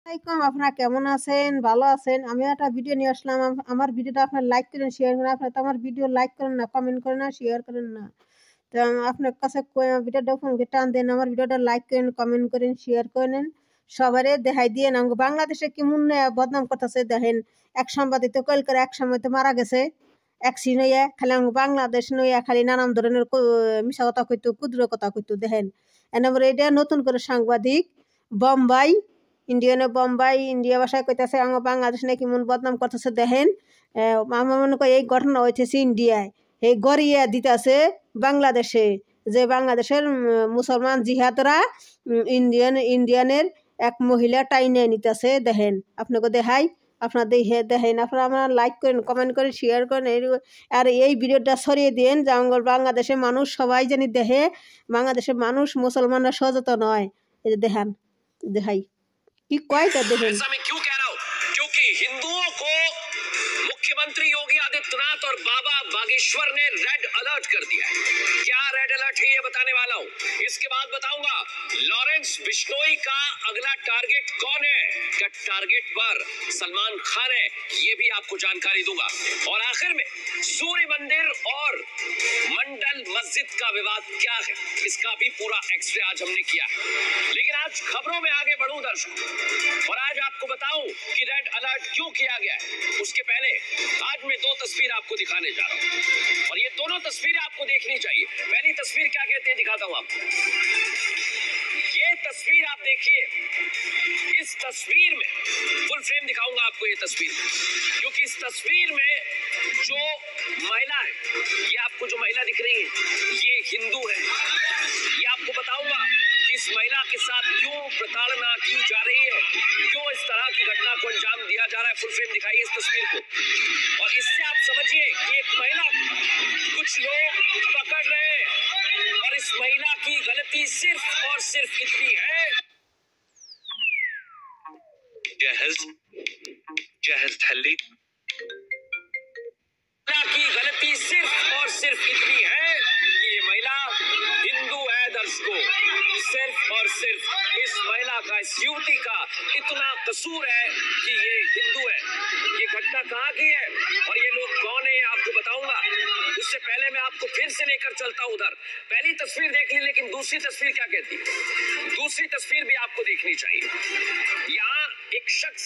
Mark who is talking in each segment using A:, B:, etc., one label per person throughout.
A: আসসালামাইকুম, আপনারা কেমন আছেন? ভালো আছেন? আমি একটা ভিডিও নিয়ে আসলাম। আমার ভিডিওটা আপনারা লাইক করেন, শেয়ার করেন। আপনারা তো আমার ভিডিও লাইক করেন না, কমেন্ট করেন না, শেয়ার করেন না। তো আপনার কাছে ভিডিওটা ফোন করে টান দেন, আমার ভিডিওটা লাইক করেন, কমেন্ট করেন, শেয়ার করেন, সবারে দেখাই দিয়ে না। বাংলাদেশে কি মুন্নে বদনাম করতেছে দেখেন। এক সাংবাদিক তো কল করে এক সময় তো মারা গেছে। এক নইয়া খালি বাংলাদেশ নইয়া খালি নানান ধরনের মিশা কথা কইতো, ক্ষুদ্র কথা কইতো দেখেন। এনে এটা নতুন করে সাংবাদিক বোম্বাই বোম্বাই ইন্ডিয়া ভাষায় কইতাছে আমার বাংলাদেশ নাকি মন বদনাম করতেছে দেখেন। আমার মনে করি এই ঘটনা হইতেছে ইন্ডিয়ায়, এই গড়িয়া দিতেছে বাংলাদেশে, যে বাংলাদেশের মুসলমান জিহাদরা ইন্ডিয়ানের এক মহিলা টাইনে নিতেছে দেখেন। আপনাকে দেখাই, আপনার দেখেন, আপনারা আপনারা লাইক করেন, কমেন্ট করেন, শেয়ার করেন, আর এই ভিডিওটা ছড়িয়ে দিন যে আমার বাংলাদেশের মানুষ সবাই জানি দেখে। বাংলাদেশের মানুষ মুসলমানরা সচেতন হয়। এই যে দেখান, দেখাই কি কয় তা দেখেন।
B: ऐसा मैं क्यों कह रहा हूं? क्योंकि हिंदुओं को मुख्यमंत्री योगी आदित्यनाथ और बाबा बागेश्वर ने रेड अलर्ट कर दिया है। क्या रेड अलर्ट है ये बताने वाला हूं। इसके बाद बताऊंगा लॉरेंस बिश्नोई का अगला टारगेट कौन है, क्या टारगेट पर सलमान खान है, ये भी आपको जानकारी दूंगा। और आखिर में सूर्य मंदिर और मंडल मस्जिद का विवाद क्या है, इसका भी पूरा एक्सरे आज हमने किया है। लेकिन आज खबरों में आगे बढ़ूं दर्शकों, और आज आपको बताऊं कि रेड अलर्ट क्यों किया गया है। उसके पहले आज मैं दो तस्वीर आपको दिखाने जा रहा हूं, और ये दोनों तस्वीरें आपको देखनी चाहिए। पहली तस्वीर क्या कहते हैं दिखाता हूं आपको। ये तस्वीर आप देखिए, इस तस्वीर में फुल फ्रेम दिखाऊंगा आपको ये तस्वीर, क्योंकि इस तस्वीर में जो महिला है, ये आपको जो महिला दिख रही है ये हिंदू है। ये आपको बताऊंगा कि इस महिला के साथ क्यों प्रताड़ना की जा रही है, क्यों इस तरह की घटना को अंजाम दिया जा रहा है। फुल फ्रेम दिखाइए इस तस्वीर को, और इससे आप समझिए कि एक महिला कुछ लोग पकड़ रहे हैं, और इस महिला की गलती सिर्फ और सिर्फ इतनी है। जहज थल्ली की गलती सिर्फ और सिर्फ इतनी है कि ये महिला हिंदू है दर्शकों। सिर्फ और सिर्फ इस महिला का, इस युवती का इतना कसूर है कि ये हिंदू है। ये घटना कहाँ की है और ये लोग कौन है आपको बताऊंगा। उससे पहले मैं आपको फिर से लेकर चलता हूं उधर। पहली तस्वीर देख ली, लेकिन दूसरी तस्वीर क्या कहती है, दूसरी तस्वीर भी आपको देखनी चाहिए। यहाँ एक शख्स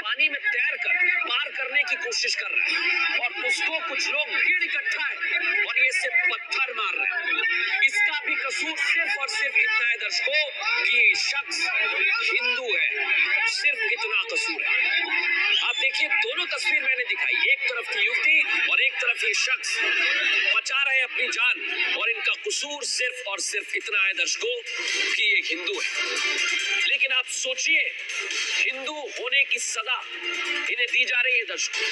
B: पानी में तैर कर पार करने की कोशिश कर रहा है, और उसको कुछ लोग भीड़ इकट्ठा है और ये सिर्फ पत्थर मार रहे हैं। इसका भी कसूर सिर्फ और सिर्फ इतना है दर्शकों कि ये शख्स हिंदू है, सिर्फ इतना कसूर है। आप देखिए दोनों तस्वीर मैंने दिखाई, एक तरफ की युवती और एक तरफ ये शख्स बचा रहे हैं अपनी जान, और इनका कसूर सिर्फ और सिर्फ इतना है दर्शकों कि ये हिंदू है। लेकिन आप सोचिए, हिंदू होने की सजा इन्हें दी जा रही है दर्शकों,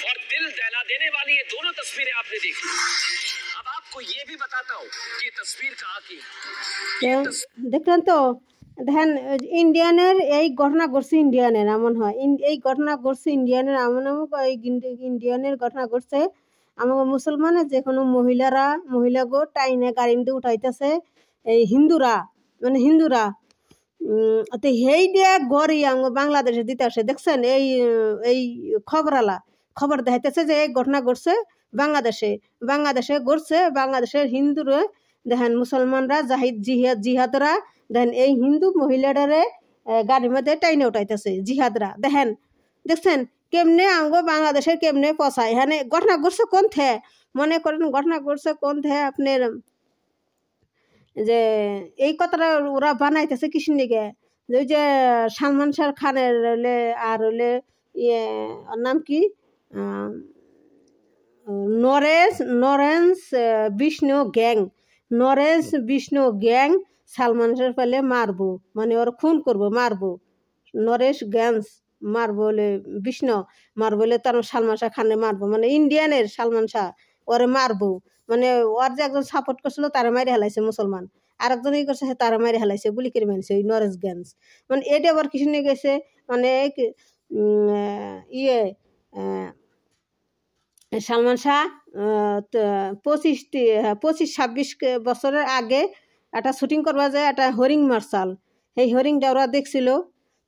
B: और दिल दहला देने वाली ये दोनों तस्वीरें आपने देखी। अब आपको ये भी बताता हूँ कि तस्वीर कहाँ की है।
A: দেখলেন তো, দেখেন ইন্ডিয়ানের এই ঘটনা ঘটছে, ইন্ডিয়ানের এমন হয়, এই ঘটনা ঘটছে ইন্ডিয়ানের এমন এমন ইন্ডিয়ানের ঘটনা ঘটছে। আমাকে মুসলমানের যে কোনো মহিলাগো টাইনে গাড়ি মধ্যে উঠাইতেছে এই হিন্দুরা, মানে হিন্দুরা। তো সেই দিয়ে গড়ি আমাকে বাংলাদেশে দিতে আসে। দেখছেন এই এই খবর দেখাইতেছে যে এই ঘটনা ঘটছে বাংলাদেশে ঘটছে। বাংলাদেশের হিন্দুরা দেখেন, মুসলমানরা জিহাদরা দেখেন এই হিন্দু মহিলাটারে গাড়ির মধ্যে টাইনে উঠাইতেছে জিহাদরা। দেখছেন কেমনে আঙ্গো বাংলাদেশের কেমনে পচায়। এখানে ঘটনা ঘটছে কোন থে, মনে করেন ঘটনা ঘটছে কোন থে আপনার, যে এই কথাটা ওরা বানাইতেছে কিসের দিকে, ওই যে সালমান শাহ খানের হলে আর হলে ইয়ে ওর নাম কি, নরেন্স বিষ্ণু গ্যাং সালমান শাহ পেলে মারবো, মানে ওর খুন করবো, মারবো। নরেশ গ্যাংস মারবো বলে, বিষ্ণু মারবো বলে তার সালমান শাহ খানে মারবো, মানে ইন্ডিয়ানের সালমান শাহ ওরে মারবো, মানে ওর যে একজন সাপোর্ট করছিল তারা মারি হেলাইছে মুসলমান, আর একজন ই করছে তারা মারি হেলাইছে, গুলি করে মারিছে ওই নরেশ গ্যাংস। মানে এটা আবার কিছু নিয়ে গেছে, মানে ইয়ে সালমান শাহ 25-26 বছরের আগে একটা শুটিং করবা যায়, একটা হরিং মার্শাল, সেই হরিংটা ওরা দেখছিল।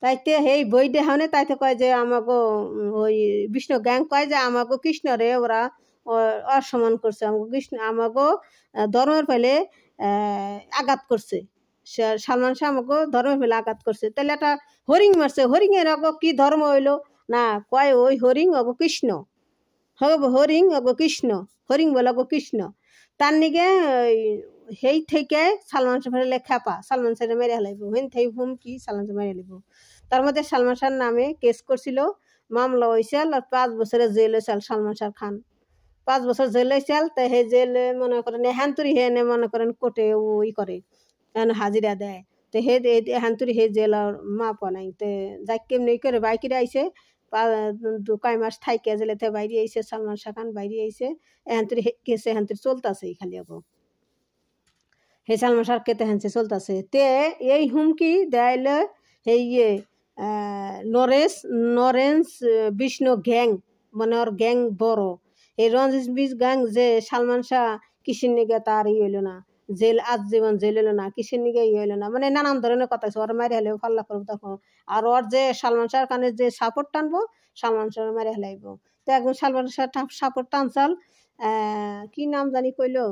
A: তাইতে সেই বই দেখানে তাইতে কয় যে আমাকে ওই বিষ্ণু গ্যাং কয় যে আমাকে কৃষ্ণরে ওরা অসম্মান করছে, আমাকে কৃষ্ণ আমাকে ধর্মের ফেলে আঘাত করছে। সালমান শাহ আমাকে ধর্মের ফেলে আঘাত করছে। তাহলে একটা হরিং মারছে, হরিংয়ের অগো কি ধর্ম হইলো না, কয় ওই হরিং অগো কৃষ্ণ, হরিং অগো কৃষ্ণ, হরিং বলে অগো কৃষ্ণ। তার নিগে সেই থেকে সালমান শাহ ফেলে খেপা, সালমান শাহ মেরে হেলাইব, হেন থেকে হুমকি সালমান শাহ মেরে হেলাইব। তার মধ্যে সালমান শাহর নামে কেস করছিল, মামলা হয়েছিল, আর 5 বছরের জেল হয়েছিল সালমান শাহ খান, 5 বছর জেল হয়েছিল। তো সেই জেলে মনে করেন হ্যান্তুরি হেনে মনে করেন কোর্টে ওই করে হাজিরা দেয়। তো হে হ্যান্তুরি হে জেল আর মা নাই। তো যাই কেমনি করে বাইকিরে আইসে 2 মাস থাইকে জেলেতে বাইরে আইসে সালমান শাহ খান, বাইরে আইসে হ্যান্তুরি কেসে হ্যান্তুরি চলতেছে খালি এখন হে সালমান শাহ কেতে হ্যান্সে চলতেছে। তে এই হুমকি দেয়লে এই নরেন্স বিষ্ণু গ্যাং, মানে ওর গ্যাং বড়, এই রঞ্জিত বিশ গ্যাং যে সালমান শাহ কিসের নিগে তার হইলো না, জেল আজীবন জেল হইলো না, কিসের নিগে হইলো না, মানে নানান ধরনের কথা আছে। ওর মারি হলেও ফাল্লা করবো তখন, আর ওর যে সালমান শাহ খানের যে সাপোর্ট টানবো সালমান শাহ মারি হেলাইব। তো একদম সালমান শাহ সাপোর্ট টানছাল, কি নাম জানি কইলো,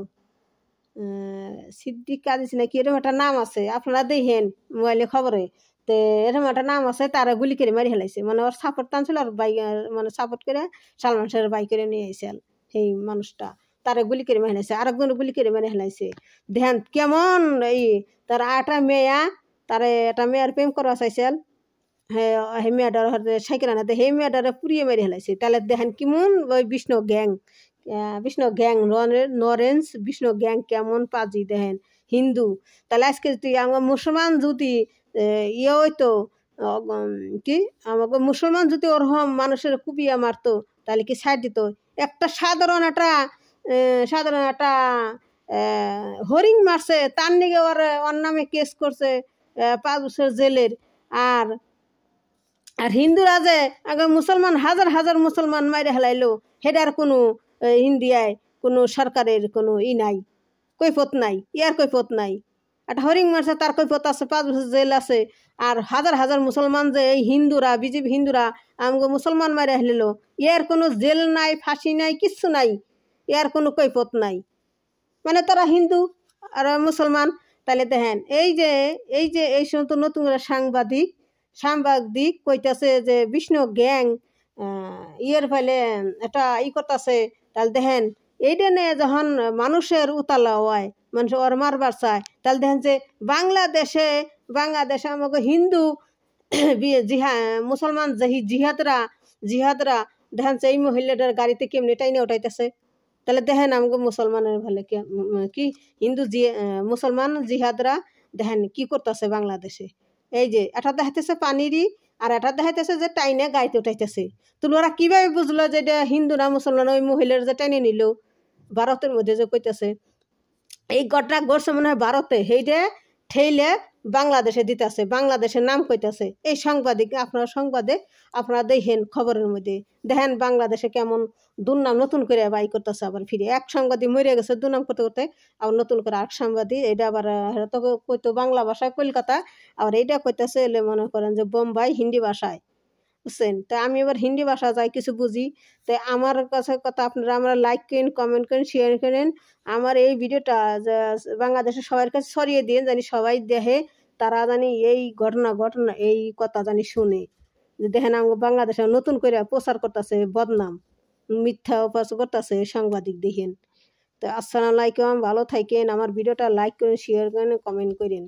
A: সিদ্দিক কাদিস নাকি এরকম একটা নাম আছে, আপনারা দেখেন মোবাইলে খবরে। তো এরকম একটা নাম আছে, তারা গুলি করে মারি হেলাইছে, মানে ওর সাপোর্ট টানছিল আর বাইক মানে সাপোর্ট করে সালমান শাহের বাইক করে নিয়ে আইসেল সেই মানুষটা, তারা গুলি করে মেরে হেলাইছে, আরেকজন গুলি করে মেরে হেলাইছে। দেখেন কেমন এই তার 8টা মেয়া, তারা একটা মেয়ের প্রেম করা চাইছিল, হ্যাঁ হে মেয়েটার সাইকেল আনাতে সেই মেয়েটারে পুড়িয়ে মেরে হেলাইছে। তাহলে দেখেন কেমন ওই Bishnoi gang Lawrence Bishnoi gang কেমন পাজি দেখেন হিন্দু। তাহলে আজকে যদি আমার মুসলমান যদি ইয়ে হইতো কি আমাকে মুসলমান যদি ওরকম মানুষের কুপিয়া মারতো তাহলে কি ছাড় দিত? একটা সাধারণ একটা হরিং মারছে, তার নিগে ওর নামে কেস করছে 5 বছর জেলের। আর আর হিন্দুরা যে আগে মুসলমান হাজার হাজার মুসলমান মাইরে হেলাইলো, হেডার কোনো ইন্ডিয়ায় কোনো সরকারের কোনো নাই, কৈফত নাই, ইয়ার কৈফত নাই। একটা হরিং মারছে তার কৈফত আছে, 5 বছর জেল আছে। আর হাজার হাজার মুসলমান যে এই হিন্দুরা বিজেপি হিন্দুরা আমাকে মুসলমান মাইরে হেলিল, ইয়ার কোনো জেল নাই, ফাঁসি নাই, কিচ্ছু নাই, ইয়ার কোনো কৈফত নাই, মানে তারা হিন্দু আর মুসলমান। তাহলে দেখেন এই সমস্ত নতুন সাংবাদিক কইতাছে যে বিষ্ণু গ্যাং ইয়ের ফেলে একটা করতেছে। তাহলে দেখেন এইটা নিয়ে যখন মানুষের উতালা হয়, মানুষ ওর মারবার চায়, তাহলে দেখেন যে বাংলাদেশে আমাকে হিন্দু মুসলমান জিহাদরা দেখেন যে এই মহিলাটার গাড়িতে কেমনি টাইনে উঠাইতেছে। তাহলে দেখেন আমাকে মুসলমানের ভালে কি হিন্দু মুসলমান জিহাদরা দেখেন কি করতেছে বাংলাদেশে। এই যে এটা দেখাইতেছে পানিরই, আর এটা দেখাইতেছে যে টাইনে গাইতে উঠাইতেছে। তো ওরা কিভাবে বুঝলো যে এটা হিন্দু না মুসলমান? ওই মহিলার যে টাইনে নিল ভারতের মধ্যে যে কইতেছে এই ঘটনা ঘটছে মনে হয় ভারতে, সেইটা ঠেইলে বাংলাদেশে দিতেছে, বাংলাদেশের নাম কইতেছে। এই সাংবাদিক আপনারা দেখেন খবরের মধ্যে দেখেন বাংলাদেশে কেমন দুর্নাম নতুন করে বাই করতেছে, আবার ফিরে এক সাংবাদিক মরে গেছে দুর্নাম করতে করতে, আবার নতুন করে এক সাংবাদিক এটা আবার তো কইতো বাংলা ভাষায় কলকাতা, আবার এইটা কইতেছে এলে মনে করেন যে বোম্বাই হিন্দি ভাষায়, বুঝছেন? তা আমি এবার হিন্দি ভাষা যাই কিছু বুঝি, তাই আমার কাছে কথা আপনারা আমরা লাইক করেন, কমেন্ট করেন, শেয়ার করেন। আমার এই ভিডিওটা বাংলাদেশের সবার কাছে ছড়িয়ে দিন, জানি সবাই দেখে, তারা জানি এই ঘটনা এই কথা জানি শুনে যে দেখেন আমাকে বাংলাদেশে নতুন করে প্রচার করতেছে, বদনাম মিথ্যা প্রচার করতেছে সাংবাদিক দেখেন। তো আসসালামু আলাইকুম, ভালো থাকেন, আমার ভিডিওটা লাইক করেন, শেয়ার করেন, কমেন্ট করেন।